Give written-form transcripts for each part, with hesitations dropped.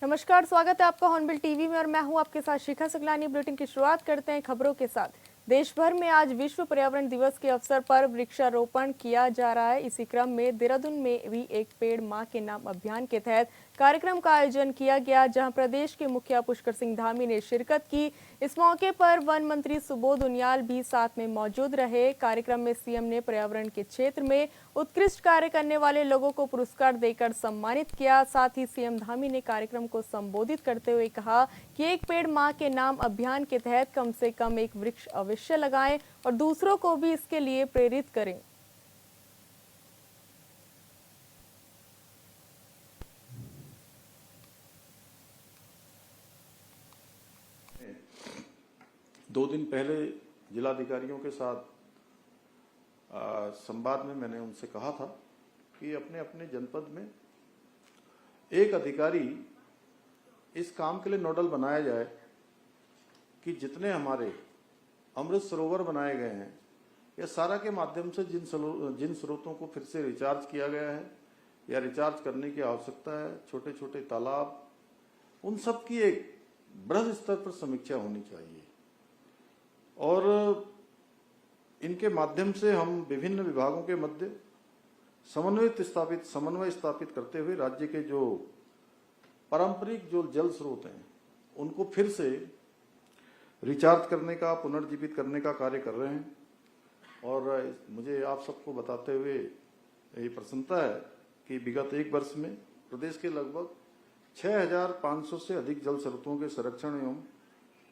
नमस्कार, स्वागत है आपका हॉर्नबिल टीवी में और मैं हूं आपके साथ शिखा सकलानी। बुलेटिन की शुरुआत करते हैं खबरों के साथ। देश भर में आज विश्व पर्यावरण दिवस के अवसर पर वृक्षारोपण किया जा रहा है। इसी क्रम में देहरादून में भी एक पेड़ मां के नाम अभियान के तहत कार्यक्रम का आयोजन किया गया, जहां प्रदेश के मुखिया पुष्कर सिंह धामी ने शिरकत की। इस मौके पर वन मंत्री सुबोध उनियाल भी साथ में मौजूद रहे। कार्यक्रम में सीएम ने पर्यावरण के क्षेत्र में उत्कृष्ट कार्य करने वाले लोगों को पुरस्कार देकर सम्मानित किया। साथ ही सीएम धामी ने कार्यक्रम को संबोधित करते हुए कहा कि एक पेड़ मां के नाम अभियान के तहत कम से कम एक वृक्ष अवश्य लगाएं और दूसरों को भी इसके लिए प्रेरित करें। दो दिन पहले जिलाधिकारियों के साथ संवाद में मैंने उनसे कहा था कि अपने अपने जनपद में एक अधिकारी इस काम के लिए नोडल बनाया जाए कि जितने हमारे अमृत सरोवर बनाए गए हैं या सारा के माध्यम से जिन स्रोतों को फिर से रिचार्ज किया गया है या रिचार्ज करने की आवश्यकता है, छोटे छोटे तालाब, उन सब की एक बृहद स्तर पर समीक्षा होनी चाहिए और इनके माध्यम से हम विभिन्न विभागों के मध्य समन्वय स्थापित करते हुए राज्य के जो पारंपरिक जो जल स्रोत हैं उनको फिर से रिचार्ज करने का, पुनर्जीवित करने का कार्य कर रहे हैं। और मुझे आप सबको बताते हुए ये प्रसन्नता है कि विगत एक वर्ष में प्रदेश के लगभग 6500 से अधिक जल स्रोतों के संरक्षण एवं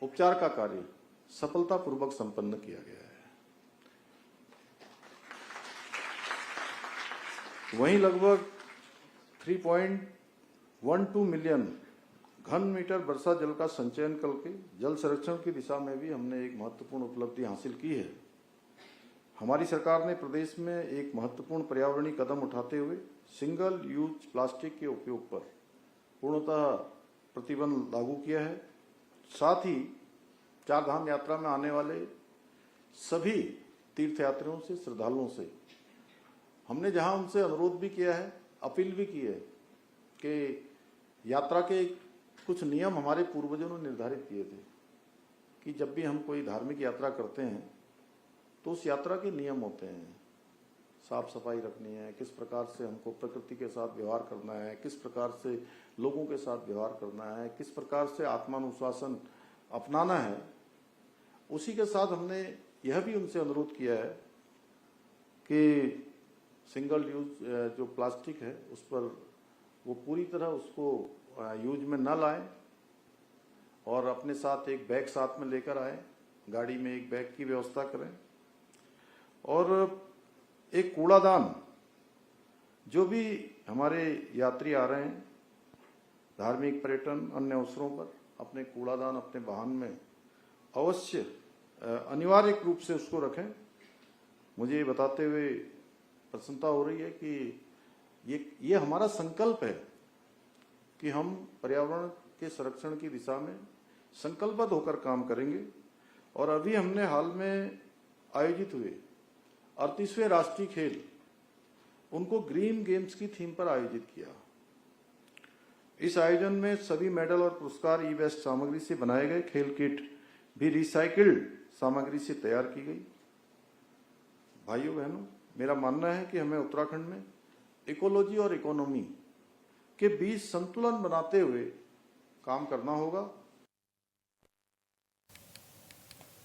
उपचार का कार्य सफलतापूर्वक संपन्न किया गया है। वहीं लगभग 3.12 मिलियन घन मीटर वर्षा जल का संचयन करके जल संरक्षण की दिशा में भी हमने एक महत्वपूर्ण उपलब्धि हासिल की है। हमारी सरकार ने प्रदेश में एक महत्वपूर्ण पर्यावरणीय कदम उठाते हुए सिंगल यूज प्लास्टिक के उपयोग पर पूर्णतः प्रतिबंध लागू किया है। साथ ही चार धाम यात्रा में आने वाले सभी तीर्थयात्रियों से, श्रद्धालुओं से हमने जहां उनसे अनुरोध भी किया है, अपील भी की है कि यात्रा के कुछ नियम हमारे पूर्वजों ने निर्धारित किए थे कि जब भी हम कोई धार्मिक यात्रा करते हैं तो उस यात्रा के नियम होते हैं, साफ सफाई रखनी है, किस प्रकार से हमको प्रकृति के साथ व्यवहार करना है, किस प्रकार से लोगों के साथ व्यवहार करना है, किस प्रकार से आत्मानुशासन अपनाना है। उसी के साथ हमने यह भी उनसे अनुरोध किया है कि सिंगल यूज जो प्लास्टिक है उस पर वो पूरी तरह उसको यूज में न लाएं और अपने साथ एक बैग साथ में लेकर आए, गाड़ी में एक बैग की व्यवस्था करें और एक कूड़ादान, जो भी हमारे यात्री आ रहे हैं धार्मिक, पर्यटन, अन्य अवसरों पर, अपने कूड़ादान अपने वाहन में अवश्य अनिवार्य रूप से उसको रखें। मुझे ये बताते हुए प्रसन्नता हो रही है कि ये हमारा संकल्प है कि हम पर्यावरण के संरक्षण की दिशा में संकल्पबद्ध होकर काम करेंगे। और अभी हमने हाल में आयोजित हुए 38वें राष्ट्रीय खेल, उनको ग्रीन गेम्स की थीम पर आयोजित किया। इस आयोजन में सभी मेडल और पुरस्कार ई वेस्ट सामग्री से बनाए गए, खेल किट भी रिसाइकिल्ड सामग्री से तैयार की गई। भाइयों बहनों, मेरा मानना है कि हमें उत्तराखंड में इकोलॉजी और इकोनॉमी के बीच संतुलन बनाते हुए काम करना होगा।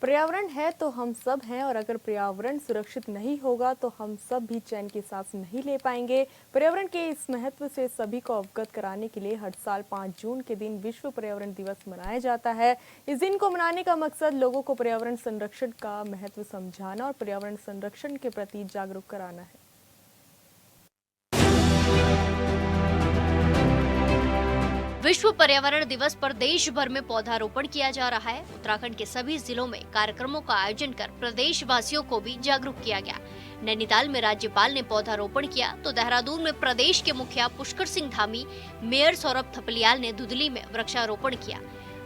पर्यावरण है तो हम सब हैं और अगर पर्यावरण सुरक्षित नहीं होगा तो हम सब भी चैन की सांस नहीं ले पाएंगे। पर्यावरण के इस महत्व से सभी को अवगत कराने के लिए हर साल 5 जून के दिन विश्व पर्यावरण दिवस मनाया जाता है। इस दिन को मनाने का मकसद लोगों को पर्यावरण संरक्षण का महत्व समझाना और पर्यावरण संरक्षण के प्रति जागरूक कराना है। विश्व पर्यावरण दिवस पर देश भर में पौधारोपण किया जा रहा है। उत्तराखंड के सभी जिलों में कार्यक्रमों का आयोजन कर प्रदेश वासियों को भी जागरूक किया गया। नैनीताल में राज्यपाल ने पौधारोपण किया तो देहरादून में प्रदेश के मुखिया पुष्कर सिंह धामी, मेयर सौरभ थपलियाल ने दुधली में वृक्षारोपण किया।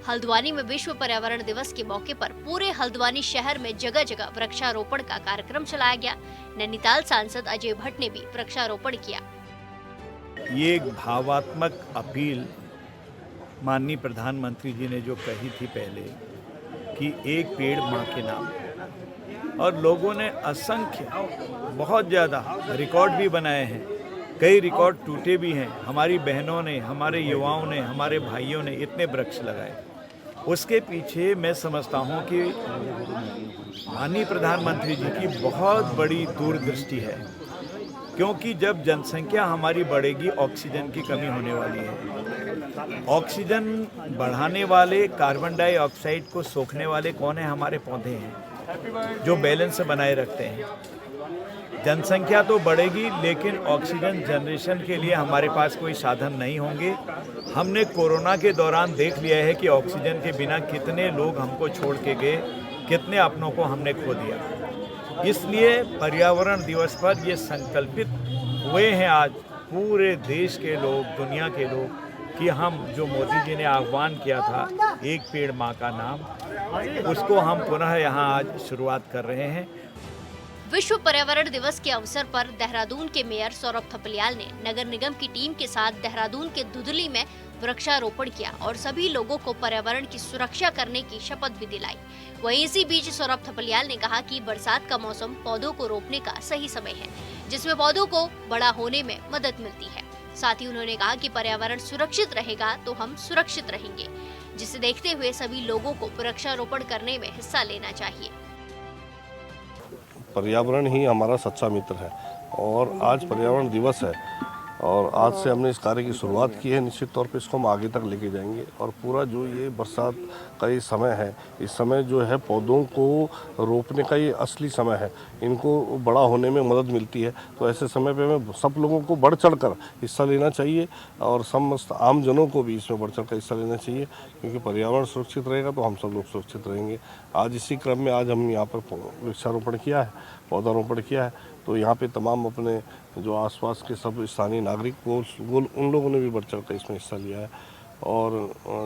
हल्द्वानी में विश्व पर्यावरण दिवस के मौके पर पूरे हल्द्वानी शहर में जगह जगह वृक्षारोपण का कार्यक्रम चलाया गया। नैनीताल सांसद अजय भट्ट ने भी वृक्षारोपण किया। ये एक भावात्मक अपील माननीय प्रधानमंत्री जी ने जो कही थी पहले कि एक पेड़ माँ के नाम, और लोगों ने असंख्य बहुत ज़्यादा रिकॉर्ड भी बनाए हैं, कई रिकॉर्ड टूटे भी हैं। हमारी बहनों ने, हमारे युवाओं ने, हमारे भाइयों ने इतने वृक्ष लगाए। उसके पीछे मैं समझता हूँ कि माननीय प्रधानमंत्री जी की बहुत बड़ी दूरदृष्टि है, क्योंकि जब जनसंख्या हमारी बढ़ेगी ऑक्सीजन की कमी होने वाली है। ऑक्सीजन बढ़ाने वाले, कार्बन डाइऑक्साइड को सोखने वाले कौन है? हमारे पौधे हैं जो बैलेंस बनाए रखते हैं। जनसंख्या तो बढ़ेगी लेकिन ऑक्सीजन जनरेशन के लिए हमारे पास कोई साधन नहीं होंगे। हमने कोरोना के दौरान देख लिया है कि ऑक्सीजन के बिना कितने लोग हमको छोड़ के गए, कितने अपनों को हमने खो दिया। इसलिए पर्यावरण दिवस पर ये संकल्पित हुए हैं आज पूरे देश के लोग, दुनिया के लोग, कि हम जो मोदी जी ने आह्वान किया था एक पेड़ माँ का नाम, उसको हम पुनः यहाँ आज शुरुआत कर रहे हैं। विश्व पर्यावरण दिवस के अवसर पर देहरादून के मेयर सौरभ थपलियाल ने नगर निगम की टीम के साथ देहरादून के दुदली में वृक्षारोपण किया और सभी लोगों को पर्यावरण की सुरक्षा करने की शपथ भी दिलाई। वहीं इसी बीच सौरभ थपलियाल ने कहा कि बरसात का मौसम पौधों को रोपने का सही समय है, जिसमें पौधों को बड़ा होने में मदद मिलती है। साथ ही उन्होंने कहा कि पर्यावरण सुरक्षित रहेगा तो हम सुरक्षित रहेंगे, जिसे देखते हुए सभी लोगों को वृक्षारोपण करने में हिस्सा लेना चाहिए। पर्यावरण ही हमारा सच्चा मित्र है और आज पर्यावरण दिवस है और आज से हमने इस कार्य की शुरुआत की है। निश्चित तौर पे इसको हम आगे तक लेके जाएंगे और पूरा जो ये बरसात का ये समय है, इस समय जो है पौधों को रोपने का ये असली समय है। इनको बड़ा होने में मदद मिलती है, तो ऐसे समय पे हमें सब लोगों को बढ़ चढ़ कर हिस्सा लेना चाहिए और समस्त आम जनों को भी इसमें बढ़ चढ़ कर हिस्सा लेना चाहिए, क्योंकि पर्यावरण सुरक्षित रहेगा तो हम सब लोग सुरक्षित रहेंगे। आज इसी क्रम में आज हम यहाँ पर वृक्षारोपण किया है, पौधारोपण किया है, तो यहाँ पे तमाम अपने जो आसपास के सब स्थानीय नागरिक वो उन लोगों ने भी बढ़ चढ़ कर इसमें हिस्सा लिया है और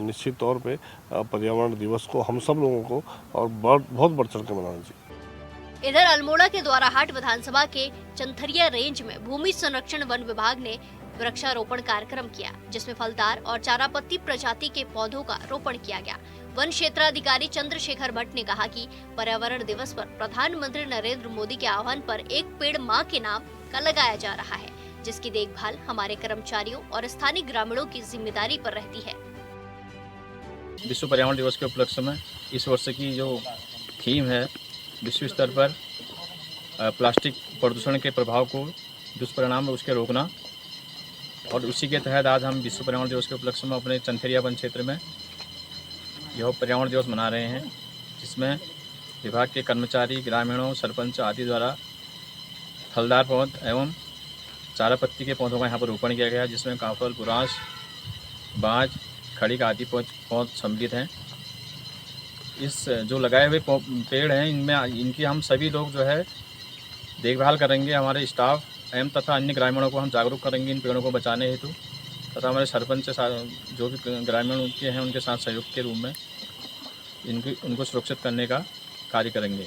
निश्चित तौर पे पर्यावरण दिवस को हम सब लोगों को और बहुत बढ़ चढ़ कर मनाना चाहिए। इधर अल्मोड़ा के द्वाराहाट विधानसभा के चंथरिया रेंज में भूमि संरक्षण वन विभाग ने वृक्षारोपण कार्यक्रम किया, जिसमें फलदार और चारापत्ती प्रजाति के पौधों का रोपण किया गया। वन क्षेत्राधिकारी चंद्रशेखर भट्ट ने कहा कि पर्यावरण दिवस पर प्रधानमंत्री नरेंद्र मोदी के आह्वान पर एक पेड़ माँ के नाम का लगाया जा रहा है, जिसकी देखभाल हमारे कर्मचारियों और स्थानीय ग्रामीणों की जिम्मेदारी पर रहती है। विश्व पर्यावरण दिवस के उपलक्ष्य में इस वर्ष की जो थीम है विश्व स्तर पर प्लास्टिक प्रदूषण के प्रभाव को, दुष्परिणाम उसके रोकना, और उसी के तहत आज हम विश्व पर्यावरण दिवस के उपलक्ष्य में अपने चंथेरिया वन क्षेत्र में यह पर्यावरण दिवस मना रहे हैं, जिसमें विभाग के कर्मचारी, ग्रामीणों, सरपंच आदि द्वारा फलदार पौध एवं चारापत्ती के पौधों का यहाँ पर रोपण किया गया, जिसमें काफल, बुरांश, बाज, खड़ी का आदि पौध सम्मिलित हैं। इस जो लगाए हुए पेड़ हैं इनमें इनकी हम सभी लोग जो है देखभाल करेंगे। हमारे स्टाफ एवं तथा अन्य ग्रामीणों को हम जागरूक करेंगे इन पेड़ों को बचाने हेतु, तथा हमारे सरपंच जो भी ग्रामीण के हैं उनके साथ सहयोग के रूप में उनको सुरक्षित करने का कार्य करेंगे।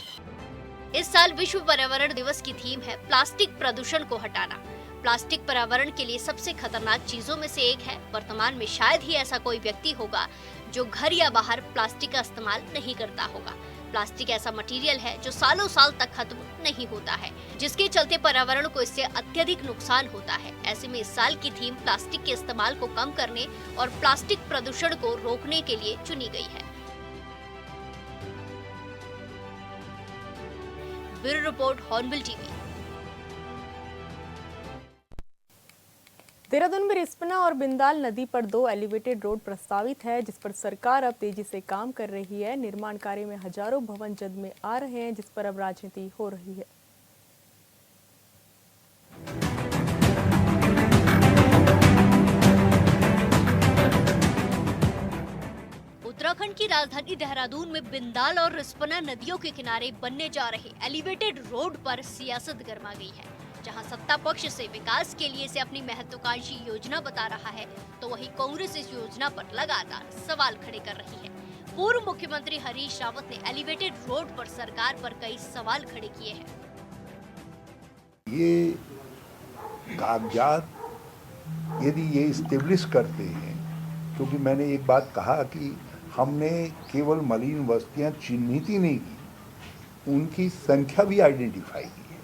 इस साल विश्व पर्यावरण दिवस की थीम है प्लास्टिक प्रदूषण को हटाना। प्लास्टिक पर्यावरण के लिए सबसे खतरनाक चीजों में से एक है। वर्तमान में शायद ही ऐसा कोई व्यक्ति होगा जो घर या बाहर प्लास्टिक का इस्तेमाल नहीं करता होगा। प्लास्टिक ऐसा मटेरियल है जो सालों साल तक खत्म नहीं होता है, जिसके चलते पर्यावरण को इससे अत्यधिक नुकसान होता है। ऐसे में इस साल की थीम प्लास्टिक के इस्तेमाल को कम करने और प्लास्टिक प्रदूषण को रोकने के लिए चुनी गई है। Bureau report, Hornbill TV. Dehradun में रिस्पना और बिंदाल नदी पर 2 एलिवेटेड रोड प्रस्तावित है, जिस पर सरकार अब तेजी से काम कर रही है। निर्माण कार्य में हजारों भवन जद में आ रहे हैं, जिस पर अब राजनीति हो रही है। उत्तराखंड की राजधानी देहरादून में बिंदाल और रिस्पना नदियों के किनारे बनने जा रहे एलिवेटेड रोड पर सियासत गर्मा गई है। जहां सत्ता पक्ष से विकास के लिए इसे अपनी महत्वाकांक्षी योजना बता रहा है, तो वहीं कांग्रेस इस योजना पर लगातार सवाल खड़े कर रही है। पूर्व मुख्यमंत्री हरीश रावत ने एलिवेटेड रोड पर सरकार पर कई सवाल खड़े किए हैं। ये कागजात यदि ये इस्टेब्लिश करते हैं क्योंकि मैंने एक बात कहा कि हमने केवल मलिन बस्तियां चिन्हित ही नहीं की, उनकी संख्या भी आइडेंटिफाई की है।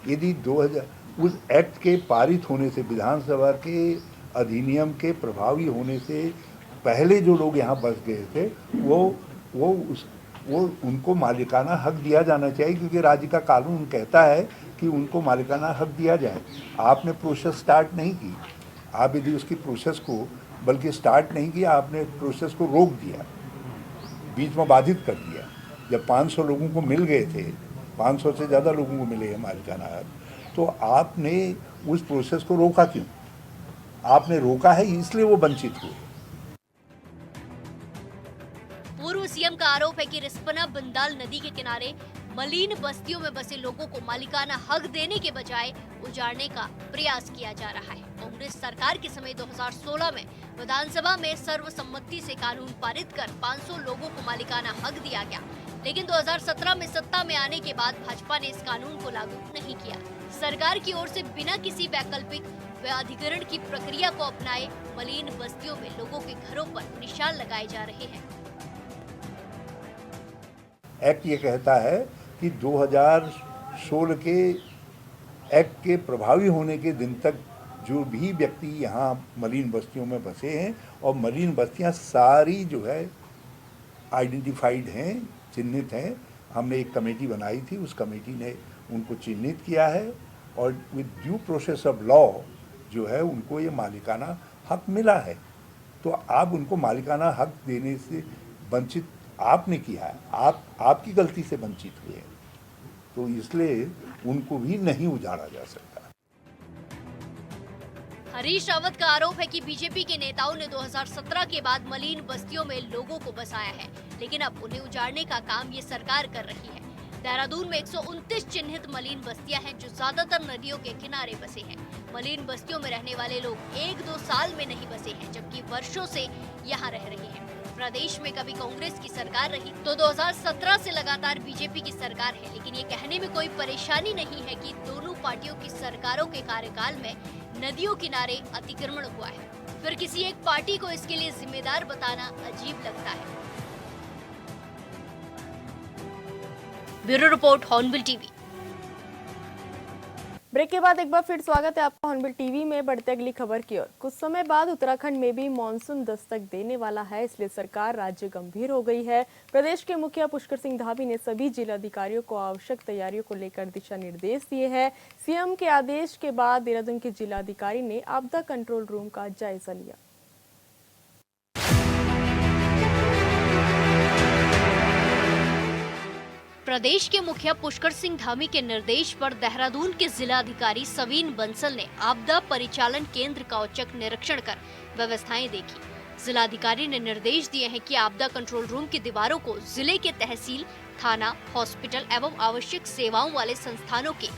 यदि 2000 उस एक्ट के पारित होने से, विधानसभा के अधिनियम के प्रभावी होने से पहले जो लोग यहाँ बस गए थे वो उनको मालिकाना हक दिया जाना चाहिए, क्योंकि राज्य का कानून कहता है कि उनको मालिकाना हक दिया जाए। आपने प्रोसेस स्टार्ट नहीं की, आप यदि उसकी प्रोसेस को बल्कि स्टार्ट नहीं किया, आपने प्रोसेस को रोक दिया, बीच में बाधित कर दिया। जब 500 लोगों को मिल गए थे, 500 से ज़्यादा लोगों को मिले हैं मालिकाना हक, तो आपने उस प्रोसेस को रोका क्यों? आपने रोका है इसलिए वो वंचित हुए। पूर्व सीएम का आरोप है कि रिस्पना बिंदाल नदी के किनारे मलिन बस्तियों में बसे लोगों को मालिकाना हक देने के बजाय उजाड़ने का प्रयास किया जा रहा है। कांग्रेस सरकार के समय 2016 में विधानसभा में सर्वसम्मति से कानून पारित कर 500 लोगों को मालिकाना हक दिया गया, लेकिन 2017 में सत्ता में आने के बाद भाजपा ने इस कानून को लागू नहीं किया। सरकार की ओर से बिना किसी वैकल्पिक व अधिग्रहण की प्रक्रिया को अपनाए मलिन बस्तियों में लोगों के घरों पर निशान लगाए जा रहे हैं। एक्ट ये कहता है कि 2016 के एक्ट के प्रभावी होने के दिन तक जो भी व्यक्ति यहाँ मलिन बस्तियों में बसे हैं, और मलिन बस्तियाँ सारी जो है आइडेंटिफाइड हैं, चिन्हित हैं। हमने एक कमेटी बनाई थी, उस कमेटी ने उनको चिन्हित किया है और with due process of law जो है उनको ये मालिकाना हक मिला है। तो आप उनको मालिकाना हक देने से वंचित आपने किया है, आपकी गलती से वंचित हुए हैं, तो इसलिए उनको भी नहीं उजाड़ा जा सकता। हरीश रावत का आरोप है कि बीजेपी के नेताओं ने 2017 के बाद मलिन बस्तियों में लोगों को बसाया है, लेकिन अब उन्हें उजाड़ने का काम ये सरकार कर रही है। देहरादून में 129 चिन्हित मलिन बस्तियां हैं जो ज्यादातर नदियों के किनारे बसे हैं। मलिन बस्तियों में रहने वाले लोग 1-2 साल में नहीं बसे हैं, जबकि वर्षों से यहाँ रह रहे हैं। प्रदेश में कभी कांग्रेस की सरकार रही तो 2017 से लगातार बीजेपी की सरकार है, लेकिन ये कहने में कोई परेशानी नहीं है कि दोनों पार्टियों की सरकारों के कार्यकाल में नदियों किनारे अतिक्रमण हुआ है। फिर किसी एक पार्टी को इसके लिए जिम्मेदार बताना अजीब लगता है। Bureau report, Hornbill TV. Break के बाद एक बार फिर स्वागत है आपका हॉर्नबिल टीवी में। बढ़ते अगली खबर की ओर। कुछ समय बाद उत्तराखंड में भी मानसून दस्तक देने वाला है, इसलिए सरकार राज्य गंभीर हो गई है। प्रदेश के मुखिया पुष्कर सिंह धामी ने सभी जिलाधिकारियों को आवश्यक तैयारियों को लेकर दिशा निर्देश दिए हैं। सीएम के आदेश के बाद देहरादून के जिलाधिकारी ने आपदा कंट्रोल रूम का जायजा लिया। प्रदेश के मुखिया पुष्कर सिंह धामी के निर्देश पर देहरादून के जिलाधिकारी सवीन बंसल ने आपदा परिचालन केंद्र का औचक निरीक्षण कर व्यवस्थाएं देखी। जिलाधिकारी ने निर्देश दिए हैं कि आपदा कंट्रोल रूम की दीवारों को जिले के तहसील, थाना, हॉस्पिटल एवं आवश्यक सेवाओं वाले संस्थानों के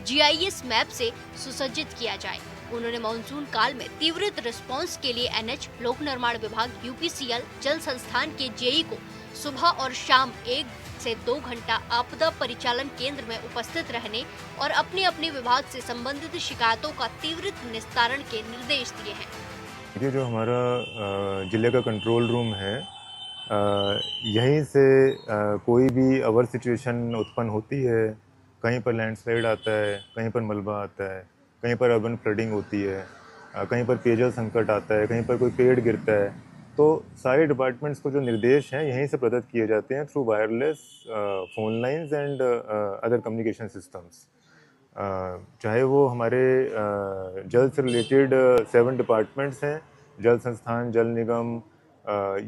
GIS मैप से सुसज्जित किया जाए। उन्होंने मानसून काल में तीव्र रिस्पांस के लिए NH, लोक निर्माण विभाग, UPCL, जल संस्थान के JE को सुबह और शाम 1 से 2 घंटा आपदा परिचालन केंद्र में उपस्थित रहने और अपने अपने विभाग से संबंधित शिकायतों का तीव्र निस्तारण के निर्देश दिए हैं। ये जो हमारा जिले का कंट्रोल रूम है, यहीं से कोई भी अवर सिचुएशन उत्पन्न होती है, कहीं पर लैंडस्लाइड आता है, कहीं पर मलबा आता है, कहीं पर अर्बन फ्लडिंग होती है, कहीं पर पेयजल संकट आता है, कहीं पर कोई पेड़ गिरता है, तो सारे डिपार्टमेंट्स को जो निर्देश हैं यहीं से प्रदत्त किए जाते हैं through wireless phone lines and other communication systems. चाहे वो हमारे जल से रिलेटेड 7 डिपार्टमेंट्स हैं, जल संस्थान, जल निगम,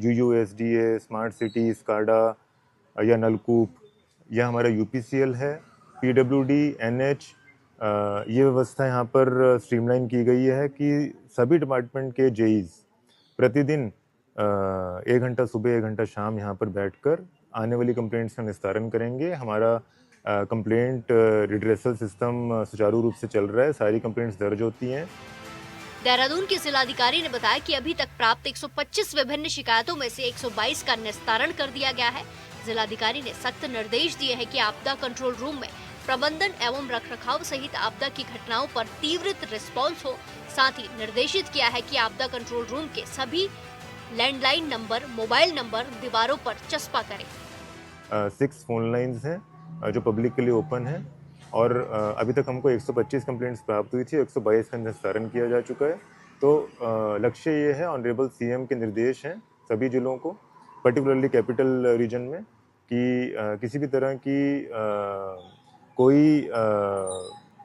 UUSDA, स्मार्ट सिटी, स्काडा या नलकूप, या हमारा UPCL है, PWD, NH। ये व्यवस्था यहाँ पर स्ट्रीमलाइन की गई है कि सभी डिपार्टमेंट के JEs प्रतिदिन 1 घंटा सुबह 1 घंटा शाम यहाँ पर बैठकर आने वाली कंप्लेंट्स का निस्तारण करेंगे। हमारा कंप्लेंट रिड्रेसल सिस्टम सुचारू रूप से चल रहा है, सारी कंप्लेंट्स दर्ज होती हैं। देहरादून के जिलाधिकारी ने बताया कि अभी तक प्राप्त 125 विभिन्न शिकायतों में से 122 का निस्तारण कर दिया गया है। जिलाधिकारी ने सख्त निर्देश दिए हैं कि आपदा कंट्रोल रूम में प्रबंधन एवं रखरखाव सहित आपदा की घटनाओं पर तीव्र रिस्पॉन्स हो। साथ ही निर्देशित किया है कि आपदा कंट्रोल रूम के सभी लैंडलाइन नंबर, मोबाइल नंबर दीवारों पर चस्पा करें। 6 फोन लाइंस हैं जो पब्लिक के लिए ओपन है और अभी तक हमको 125 कंप्लेंट्स प्राप्त हुई थी, 122 का निस्तारण किया जा चुका है। तो लक्ष्य ये है, ऑनरेबल सीएम के निर्देश हैं सभी जिलों को, पर्टिकुलरली कैपिटल रीजन में, कि किसी भी तरह की कोई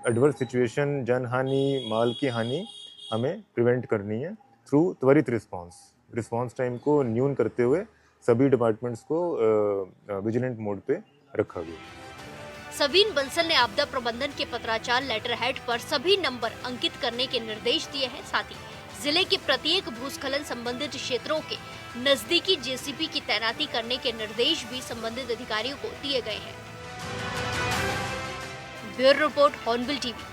एडवर्स सिचुएशन, जनहानि, माल की हानि हमें प्रिवेंट करनी है थ्रू त्वरित रिस्पांस टाइम को न्यून करते हुए सभी डिपार्टमेंट्स को विजिलेंट मोड पे रखा गया। सवीन बंसल ने आपदा प्रबंधन के पत्राचार लेटर हेड पर सभी नंबर अंकित करने के निर्देश दिए हैं। साथ ही जिले के प्रत्येक भूस्खलन संबंधित क्षेत्रों के नजदीकी जेसीबी की तैनाती करने के निर्देश भी संबंधित अधिकारियों को दिए गए हैं। Bureau report, Hornbill TV.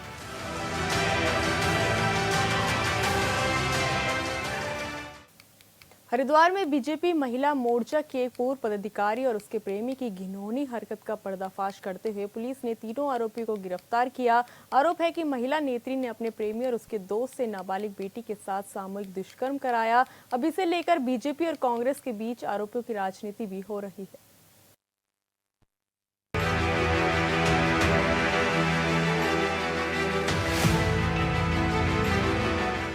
Haridwar में बीजेपी महिला मोर्चा के एक पूर्व पदाधिकारी और उसके प्रेमी की घिनौनी हरकत का पर्दाफाश करते हुए पुलिस ने तीनों आरोपियों को गिरफ्तार किया। आरोप है कि महिला नेत्री ने अपने प्रेमी और उसके दोस्त से नाबालिग बेटी के साथ सामूहिक दुष्कर्म कराया। अब इसे लेकर बीजेपी और कांग्रेस के बीच आरोपियों की राजनीति भी हो रही है।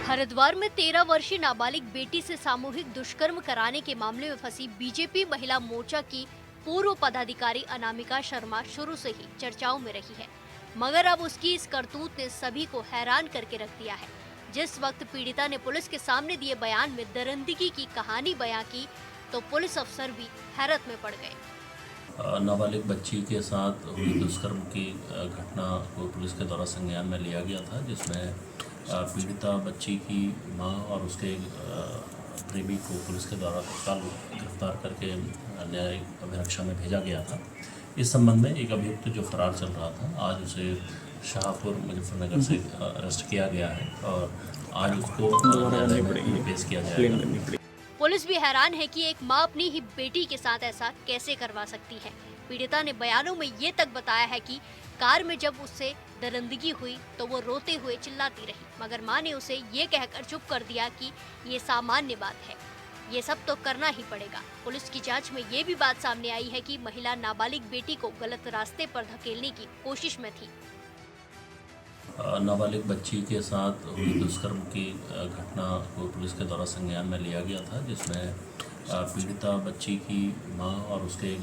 हरिद्वार में 13 वर्षीय नाबालिग बेटी से सामूहिक दुष्कर्म कराने के मामले में फंसी बीजेपी महिला मोर्चा की पूर्व पदाधिकारी अनामिका शर्मा शुरू से ही चर्चाओं में रही है, मगर अब उसकी इस करतूत ने सभी को हैरान करके रख दिया है। जिस वक्त पीड़िता ने पुलिस के सामने दिए बयान में दरिंदगी की कहानी बयां की, तो पुलिस अफसर भी हैरत में पड़ गए। नाबालिग बच्ची के साथ हुई दुष्कर्म की घटना को पुलिस के द्वारा संज्ञान में लिया गया था, जिसमें पीड़िता बच्ची की मां और उसके प्रेमी को पुलिस के द्वारा तत्काल गिरफ्तार करके न्यायिक अभिरक्षा में भेजा गया था। इस संबंध में एक अभियुक्त जो फरार चल रहा था, आज उसे शाहपुर मुजफ्फरनगर से अरेस्ट किया गया है और आज उसको न्यायालय में पेश किया जाएगा। पुलिस भी हैरान है कि एक मां अपनी ही बेटी के साथ ऐसा कैसे करवा सकती है। पीड़िता ने बयानों में ये तक बताया है कि कार में जब उससे दरिंदगी हुई तो वो रोते हुए चिल्लाती रही, मगर मां ने उसे ये कहकर चुप कर दिया कि ये सामान्य बात है, ये सब तो करना ही पड़ेगा। पुलिस की जांच में ये भी बात सामने आई है कि महिला नाबालिग बेटी को गलत रास्ते पर धकेलने की कोशिश में थी। नाबालिग बच्ची के साथ हुई दुष्कर्म की घटना को पुलिस के द्वारा संज्ञान में लिया गया था, जिसमें पीड़िता बच्ची की मां और उसके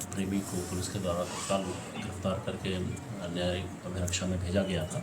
प्रेमी को पुलिस के द्वारा तत्काल गिरफ्तार करके न्यायिक अभिरक्षा में भेजा गया था।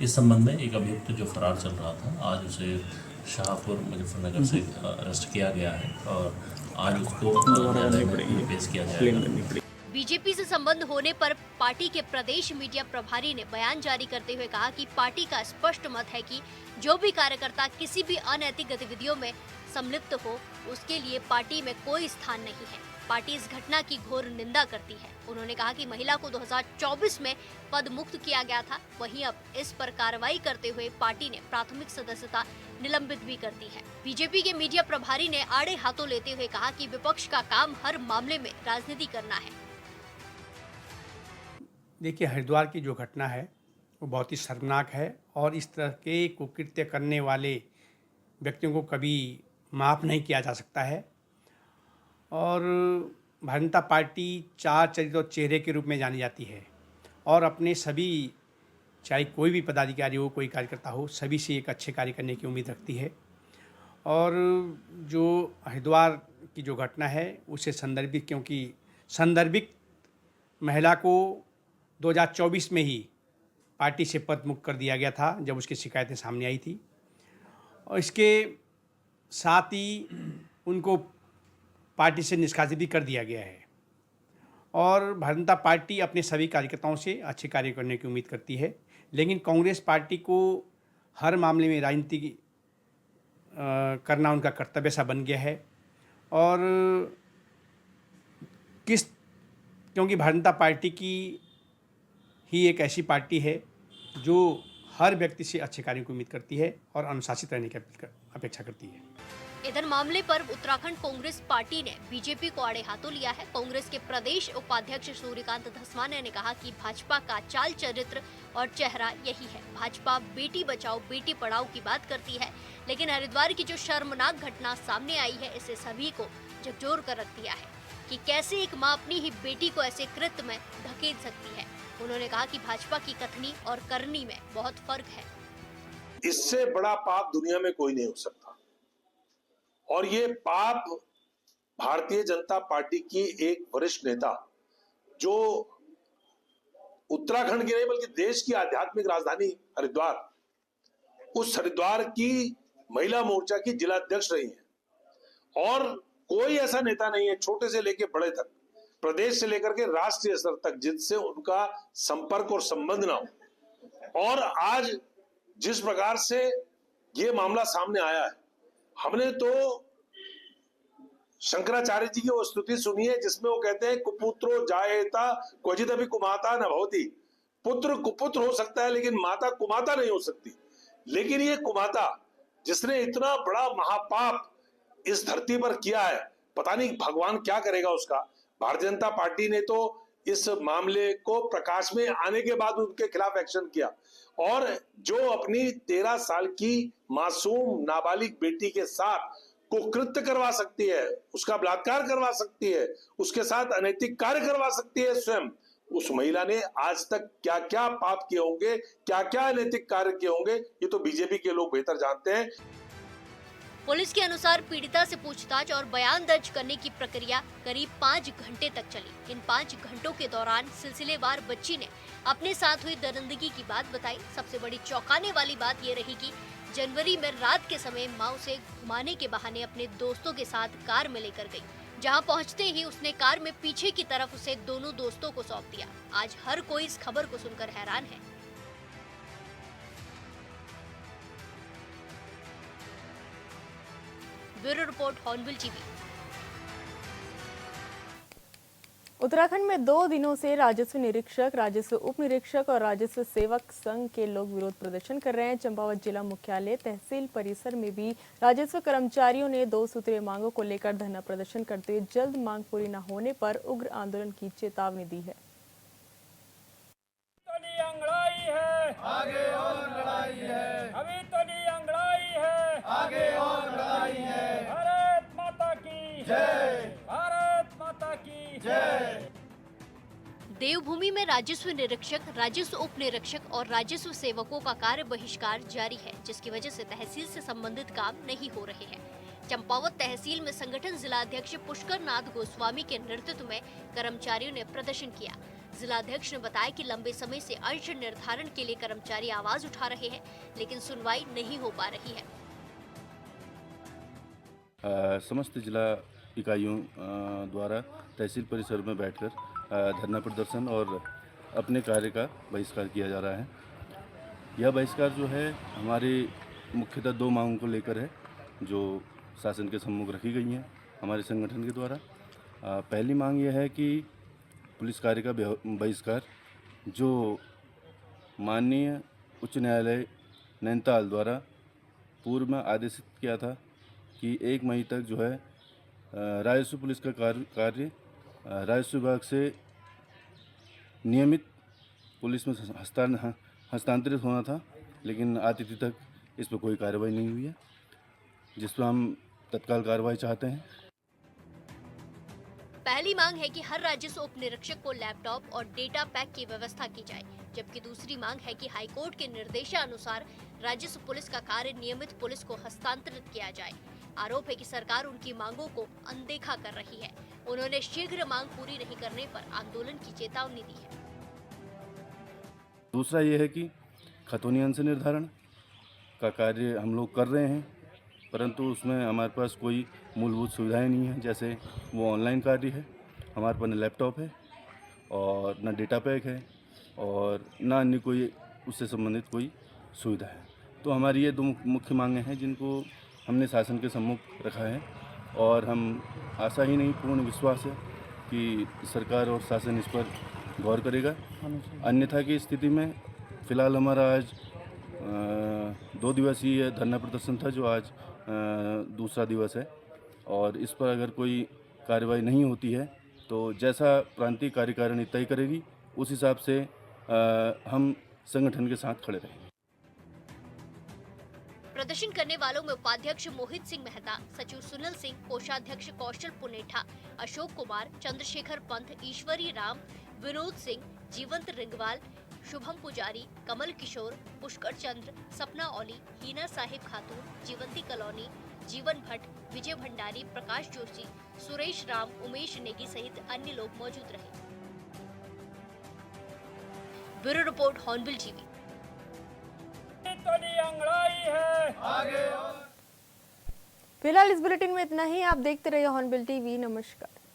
इस संबंध में एक अभियुक्त जो फरार चल रहा था, आज उसे शाहपुर मुजफ्फरनगर से अरेस्ट किया गया है और आज उसको न्यायालय में पेश किया जाएगा। बीजेपी से संबंध होने पर पार्टी के प्रदेश मीडिया प्रभारी ने बयान जारी करते हुए कहा कि पार्टी का स्पष्ट मत है कि जो भी कार्यकर्ता किसी भी अनैतिक गतिविधियों में सम्मिलित हो, उसके लिए पार्टी में कोई स्थान नहीं है। पार्टी इस घटना की घोर निंदा करती है। उन्होंने कहा कि महिला को 2024 में पद मुक्त किया गया था, वहीं अब इस पर कार्रवाई करते हुए पार्टी ने प्राथमिक सदस्यता निलंबित भी कर दी है। बीजेपी के मीडिया प्रभारी ने आड़े हाथों लेते हुए कहा कि विपक्ष का काम हर मामले में राजनीति करना है। देखिए, हरिद्वार की जो घटना है वो बहुत ही शर्मनाक है और इस तरह के कुकृत्य करने वाले व्यक्तियों को कभी माफ़ नहीं किया जा सकता है। और भारतीय जनता पार्टी चार चरित्र और चेहरे के रूप में जानी जाती है और अपने सभी, चाहे कोई भी पदाधिकारी हो, कोई कार्यकर्ता हो, सभी से एक अच्छे कार्य करने की उम्मीद रखती है। और जो हरिद्वार की जो घटना है उसे संदर्भित, क्योंकि संदर्भित महिला को 2024 में ही पार्टी से पद मुक्त कर दिया गया था, जब उसकी शिकायतें सामने आई थी। और इसके साथ ही उनको पार्टी से निष्कासित भी कर दिया गया है। और भारतीय जनता पार्टी अपने सभी कार्यकर्ताओं से अच्छे कार्य करने की उम्मीद करती है, लेकिन कांग्रेस पार्टी को हर मामले में राजनीति करना उनका कर्तव्य सा बन गया है। और क्योंकि भारतीय जनता पार्टी की ही एक ऐसी पार्टी है जो हर व्यक्ति से अच्छे कार्यों की उम्मीद करती है और अनुशासित रहने की अपेक्षा करती है। इधर मामले पर उत्तराखंड कांग्रेस पार्टी ने बीजेपी को आड़े हाथों लिया है। कांग्रेस के प्रदेश उपाध्यक्ष सूर्यकांत धस्माना ने कहा कि भाजपा का चाल चरित्र और चेहरा यही है। भाजपा बेटी बचाओ बेटी पढ़ाओ की बात करती है, लेकिन हरिद्वार की जो शर्मनाक घटना सामने आई है, इससे सभी को झकझोर कर रख दिया है कि कैसे एक मां अपनी ही बेटी को ऐसे कृत्य में धकेल सकती है। उन्होंने कहा कि भाजपा की कथनी और करनी में बहुत फर्क है। इससे बड़ा पाप दुनिया में कोई नहीं हो सकता, और ये पाप भारतीय जनता पार्टी की एक वरिष्ठ नेता, जो उत्तराखंड की नहीं बल्कि देश की आध्यात्मिक राजधानी हरिद्वार, उस हरिद्वार की महिला मोर्चा की जिला अध्यक्ष रही हैं। और कोई ऐसा नेता नहीं है, छोटे से लेकर बड़े तक, प्रदेश से लेकर के राष्ट्रीय स्तर तक, जिनसे उनका संपर्क और संबंध ना हो। और आज जिस प्रकार से ये मामला सामने आया है, हमने तो शंकराचार्य जी की वो स्तुति सुनी है जिसमें वो कहते हैं कुपुत्रो जायेता क्वचिदपि कुमाता न भवति। पुत्र कुपुत्र हो सकता है लेकिन माता कुमाता नहीं हो सकती। लेकिन ये कुमाता जिसने इतना बड़ा महापाप इस धरती पर किया है, पता नहीं भगवान क्या करेगा उसका। भारतीय जनता पार्टी ने तो इस मामले को प्रकाश में आने के बाद उनके खिलाफ एक्शन किया, और जो अपनी 13 साल की मासूम नाबालिग बेटी के साथ कुकृत्य करवा सकती है, उसका बलात्कार करवा सकती है, उसके साथ अनैतिक कार्य करवा सकती है, स्वयं उस महिला ने आज तक क्या क्या पाप किए होंगे, क्या क्या अनैतिक कार्य किए होंगे, ये तो बीजेपी के लोग बेहतर जानते हैं। पुलिस के अनुसार पीड़िता से पूछताछ और बयान दर्ज करने की प्रक्रिया करीब 5 घंटे तक चली। इन 5 घंटों के दौरान सिलसिलेवार बच्ची ने अपने साथ हुई दरिंदगी की बात बताई। सबसे बड़ी चौंकाने वाली बात ये रही कि जनवरी में रात के समय मां उसे घुमाने के बहाने अपने दोस्तों के साथ कार में लेकर गई। जहां पहुंचते ही उसने कार में पीछे की तरफ उसे दोनों दोस्तों को सौंप दिया। आज हर कोई इस खबर को सुनकर हैरान है। Bureau report, Hornbill TV. Uttarakhand में 2 दिनों से राजस्व निरीक्षक, राजस्व उप निरीक्षक और राजस्व सेवक संघ के लोग विरोध प्रदर्शन कर रहे हैं। चंपावत जिला मुख्यालय तहसील परिसर में भी राजस्व कर्मचारियों ने 2 सूत्रीय मांगों को लेकर धरना प्रदर्शन करते हुए जल्द मांग पूरी न होने पर उग्र आंदोलन की चेतावनी दी है। आगे और लड़ाई है, अभी तो नहीं अंगड़ाई है, आगे और लड़ाई है। भारत माता की जय, भारत माता की जय। देवभूमि में राजस्व निरीक्षक, राजस्व उप निरीक्षक और राजस्व सेवकों का कार्य बहिष्कार जारी है, जिसकी वजह से तहसील से संबंधित काम नहीं हो रहे हैं। चंपावत तहसील में संगठन जिला अध्यक्ष पुष्कर नाथ गोस्वामी के नेतृत्व में कर्मचारियों ने प्रदर्शन किया। जिला अध्यक्ष ने बताया कि लंबे समय से अंश निर्धारण के लिए कर्मचारी आवाज उठा रहे हैं, लेकिन सुनवाई नहीं हो पा रही है। समस्त जिला इकाइयों द्वारा तहसील परिसर में बैठकर धरना प्रदर्शन और अपने कार्य का बहिष्कार किया जा रहा है। यह बहिष्कार जो है हमारे मुख्यतः 2 मांगों को लेकर है, जो शासन के सम्मुख रखी गई हैं हमारे संगठन के द्वारा। पहली मांग यह है कि पुलिस कार्य का बहिष्कार, जो माननीय उच्च न्यायालय नैनीताल द्वारा पूर्व में आदेशित किया था कि 1 मई तक जो है राजस्व पुलिस का कार्य राजस्व विभाग से नियमित पुलिस में हस्तांतरित होना था, लेकिन आज तिथि तक इस पर कोई कार्रवाई नहीं हुई है, जिस पर हम तत्काल कार्रवाई चाहते हैं। पहली मांग है कि हर राजस्व उप निरीक्षक को लैपटॉप और डेटा पैक की व्यवस्था की जाए, जबकि दूसरी मांग है कि हाईकोर्ट के निर्देशानुसार राजस्व पुलिस का कार्य नियमित पुलिस को हस्तांतरित किया जाए। आरोप है कि सरकार उनकी मांगों को अनदेखा कर रही है। उन्होंने शीघ्र मांग पूरी नहीं करने पर आंदोलन की चेतावनी दी है। दूसरा ये है कि खतौनी अंश निर्धारण का कार्य हम लोग कर रहे हैं, परंतु उसमें हमारे पास कोई मूलभूत सुविधाएं नहीं है। जैसे वो ऑनलाइन कार्य है, हमारे पास न लैपटॉप है और न डेटा पैक है और न अन्य कोई उससे संबंधित कोई सुविधा है। तो हमारी ये 2 मुख्य मांगें हैं जिनको हमने शासन के सम्मुख रखा है, और हम आशा ही नहीं पूर्ण विश्वास है कि सरकार और शासन इस पर गौर करेगा। अन्यथा की स्थिति में फ़िलहाल हमारा आज 2 दिवसीय धरना प्रदर्शन था, जो आज दूसरा दिवस है और इस पर अगर कोई कार्रवाई नहीं होती है तो जैसा प्रांतीय कार्यकारिणी तय करेगी उस हिसाब से हम संगठन के साथ खड़े रहेंगे। प्रदर्शन करने वालों में उपाध्यक्ष मोहित सिंह मेहता, सचिव सुनील सिंह, कोषाध्यक्ष कौशल पुनेठा, अशोक कुमार, चंद्रशेखर पंत, ईश्वरी राम, विनोद सिंह, जीवंत रिंगवाल, शुभम पुजारी, कमल किशोर, पुष्कर चंद्र, सपना ओली, हीना साहिब खातून, जीवंती कॉलोनी, जीवन भट्ट, विजय भंडारी, प्रकाश जोशी, सुरेश राम, उमेश नेगी सहित अन्य लोग मौजूद रहे। Bureau report, Hornbill TV. फिलहाल इस बुलेटिन में इतना ही। आप देखते रहिए हॉर्नबिल टीवी। नमस्कार।